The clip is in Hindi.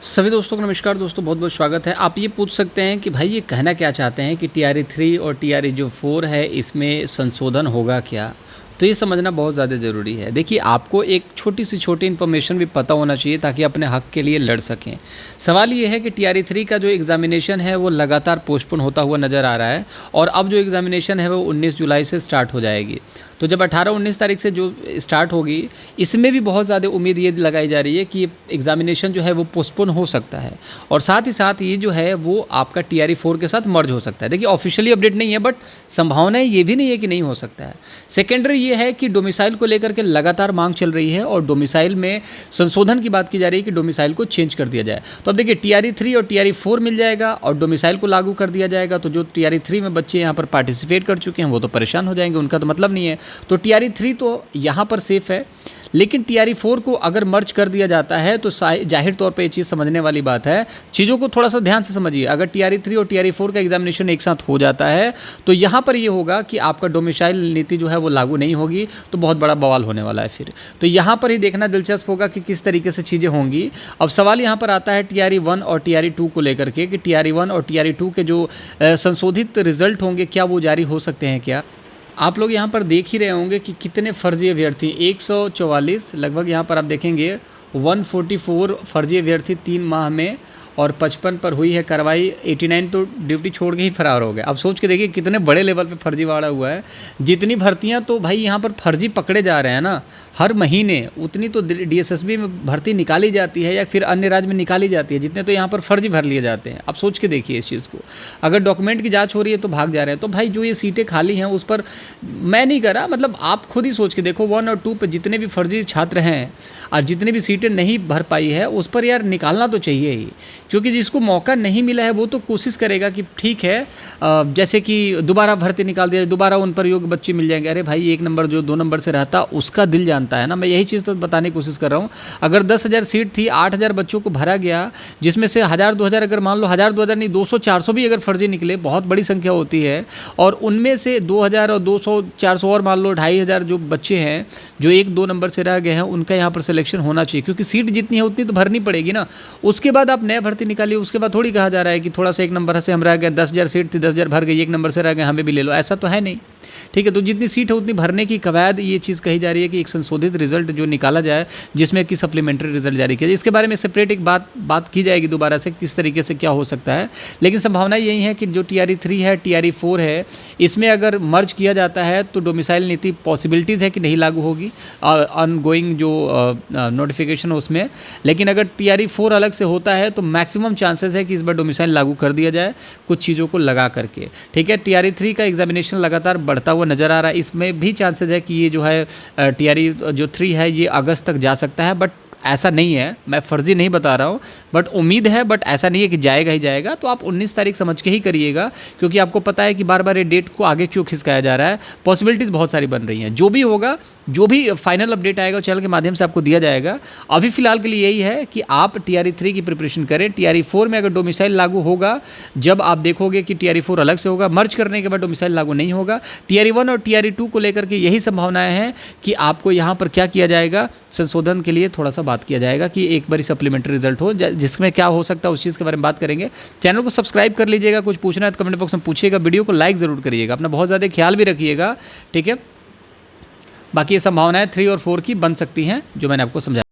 सभी दोस्तों को नमस्कार दोस्तों, बहुत बहुत स्वागत है। आप ये पूछ सकते हैं कि भाई ये कहना क्या चाहते हैं कि टीआरई 3 और टीआरई जो 4 है इसमें संशोधन होगा क्या? तो ये समझना बहुत ज़्यादा ज़रूरी है। देखिए, आपको एक छोटी इन्फॉर्मेशन भी पता होना चाहिए ताकि अपने हक़ के लिए लड़ सकें। सवाल ये है कि टीआरई 3 का जो एग्ज़ामिनेशन है वो लगातार पोस्टपोन होता हुआ नज़र आ रहा है और अब जो एग्ज़ामिनेशन है वो 19 जुलाई से स्टार्ट हो जाएगी। तो जब 18-19 तारीख से जो स्टार्ट होगी, इसमें भी बहुत ज़्यादा उम्मीद ये लगाई जा रही है कि एग्ज़ामिनेशन जो है वो पोस्टपोन हो सकता है और साथ ही साथ ये जो है वो आपका टीआरई 4 के साथ मर्ज हो सकता है। देखिए, ऑफिशियली अपडेट नहीं है बट संभावनाएं ये भी नहीं है कि नहीं हो सकता है। सेकेंडरी ये है कि डोमिसाइल को लेकर के लगातार मांग चल रही है और डोमिसाइल में संशोधन की बात की जा रही है कि डोमिसाइल को चेंज कर दिया जाए। तो अब देखिए, टीआरई 3 और टीआरई 4 मिल जाएगा और डोमिसाइल को लागू कर दिया जाएगा। तो जो टीआरई 3 में बच्चे यहाँ पर पार्टिसिपेट कर चुके हैं वो तो परेशान हो जाएंगे, उनका तो मतलब नहीं है। तो टीआरई 3 तो यहाँ पर सेफ है, लेकिन टीआरई 4 को अगर मर्ज कर दिया जाता है तो जाहिर तौर पे ये चीज़ समझने वाली बात है। चीज़ों को थोड़ा सा ध्यान से समझिए। अगर टीआरई 3 और टीआरई 4 का एग्जामिनेशन एक साथ हो जाता है तो यहाँ पर ये होगा कि आपका डोमिसाइल नीति जो है वो लागू नहीं होगी, तो बहुत बड़ा बवाल होने वाला है फिर। तो यहाँ पर ही देखना दिलचस्प होगा कि किस तरीके से चीज़ें होंगी। अब सवाल यहाँ पर आता है टीआरई 1 और टीआरई 2 को लेकर के कि टीआरई 1 और टीआरई 2 के जो संशोधित रिजल्ट होंगे क्या वो जारी हो सकते हैं क्या? आप लोग यहाँ पर देख ही रहे होंगे कि कितने फर्जी अभ्यर्थी, 144 लगभग यहाँ पर आप देखेंगे 144 फर्जी अभ्यर्थी 3 माह में और 55 पर हुई है कार्रवाई। 89 तो ड्यूटी छोड़ के ही फरार हो गए। अब सोच के देखिए कितने बड़े लेवल पे फर्जीवाड़ा हुआ है। जितनी भर्तियां तो भाई यहाँ पर फर्जी पकड़े जा रहे हैं ना हर महीने, उतनी तो डीएसएसबी में भर्ती निकाली जाती है या फिर अन्य राज्य में निकाली जाती है, जितने तो यहाँ पर फर्जी भर लिए जाते हैं। अब सोच के देखिए इस चीज़ को। अगर डॉक्यूमेंट की जाँच हो रही है तो भाग जा रहे हैं। तो भाई जो ये सीटें खाली हैं उस पर मैं नहीं करा, मतलब आप खुद ही सोच के देखो 1 और 2 पर जितने भी फर्जी छात्र हैं और जितने भी सीटें नहीं भर पाई है उस पर यार निकालना तो चाहिए ही, क्योंकि जिसको मौका नहीं मिला है वो तो कोशिश करेगा कि ठीक है जैसे कि दोबारा भर्ती निकाल दिया, दोबारा उन पर योग्य बच्चे मिल जाएंगे। अरे भाई, 1 नंबर जो 2 नंबर से रहता उसका दिल जानता है ना। मैं यही चीज़ तो बताने की कोशिश कर रहा हूँ। अगर 10,000 सीट थी, 8,000 बच्चों को भरा गया, जिसमें से 1,000-2,000 अगर मान लो 1,000-2,000 नहीं 200-400 भी अगर फर्जी निकले, बहुत बड़ी संख्या होती है। और उनमें से 2,000 और 200-400 और मान लो 2,500 जो बच्चे हैं जो 1-2 नंबर से रह गए हैं, उनका यहाँ पर सिलेक्शन होना चाहिए, क्योंकि सीट जितनी है उतनी तो भरनी पड़ेगी ना। उसके बाद आप नया भर्ती निकालिए, उसके बाद थोड़ी कहा जा रहा है कि थोड़ा सा 1 नंबर से हम रह गए, 10,000 सीट थी, 10,000 भर गई, 1 नंबर से रह गए, हमें भी ले लो। ऐसा तो है नहीं, ठीक है। तो जितनी सीट है उतनी भरने की कवायद ये चीज़ कही जा रही है कि एक संशोधित रिजल्ट जो निकाला जाए जिसमें कि सप्लीमेंट्री रिजल्ट जारी किया जाए। इसके बारे में सेपरेट एक बात की जाएगी दोबारा से किस तरीके से क्या हो सकता है। लेकिन संभावना यही है कि जो टीआरई 3 है, टीआरई 4 है, इसमें अगर मर्ज किया जाता है तो डोमिसाइल नीति पॉसिबिलिटीज़ है कि नहीं लागू होगी ऑनगोइंग जो नोटिफिकेशन है उसमें। लेकिन अगर टीआरई 4 अलग से होता है तो मैक्सिमम चांसेस है कि इस बार डोमिसाइल लागू कर दिया जाए कुछ चीज़ों को लगा करके, ठीक है। टीआरई 3 का एग्जामिनेशन लगातार बढ़ता हुआ नज़र आ रहा है। इसमें भी चांसेस है कि ये जो है टीआरई जो 3 है ये अगस्त तक जा सकता है, बट ऐसा नहीं है, मैं फर्जी नहीं बता रहा हूँ, बट उम्मीद है, बट ऐसा नहीं है कि जाएगा ही जाएगा। तो आप 19 तारीख समझ के ही करिएगा, क्योंकि आपको पता है कि बार बार ये डेट को आगे क्यों खिसकाया जा रहा है। पॉसिबिलिटीज़ बहुत सारी बन रही हैं। जो भी होगा, जो भी फाइनल अपडेट आएगा चैनल के माध्यम से आपको दिया जाएगा। अभी फिलहाल के लिए यही है कि आप टीआरई 3 की प्रिपरेशन करें। टीआरई 4 में अगर डोमिसाइल लागू होगा, जब आप देखोगे कि टीआरई 4 अलग से होगा, मर्ज करने के बाद डोमिसाइल लागू नहीं होगा। टीआरई 1 और टीआरई 2 को लेकर के यही संभावनाएं हैं कि आपको यहाँ पर क्या किया जाएगा, संशोधन के लिए थोड़ा सा बात किया जाएगा कि एक बारी सप्लीमेंट्री रिजल्ट हो, जिसमें क्या हो सकता है उस चीज़ के बारे में बात करेंगे। चैनल को सब्सक्राइब कर लीजिएगा, कुछ पूछना है तो कमेंट बॉक्स में पूछिएगा, वीडियो को लाइक ज़रूर करिएगा, अपना बहुत ज़्यादा ख्याल भी रखिएगा, ठीक है। बाकी ये संभावनाएं 3 और 4 की बन सकती हैं जो मैंने आपको समझाया।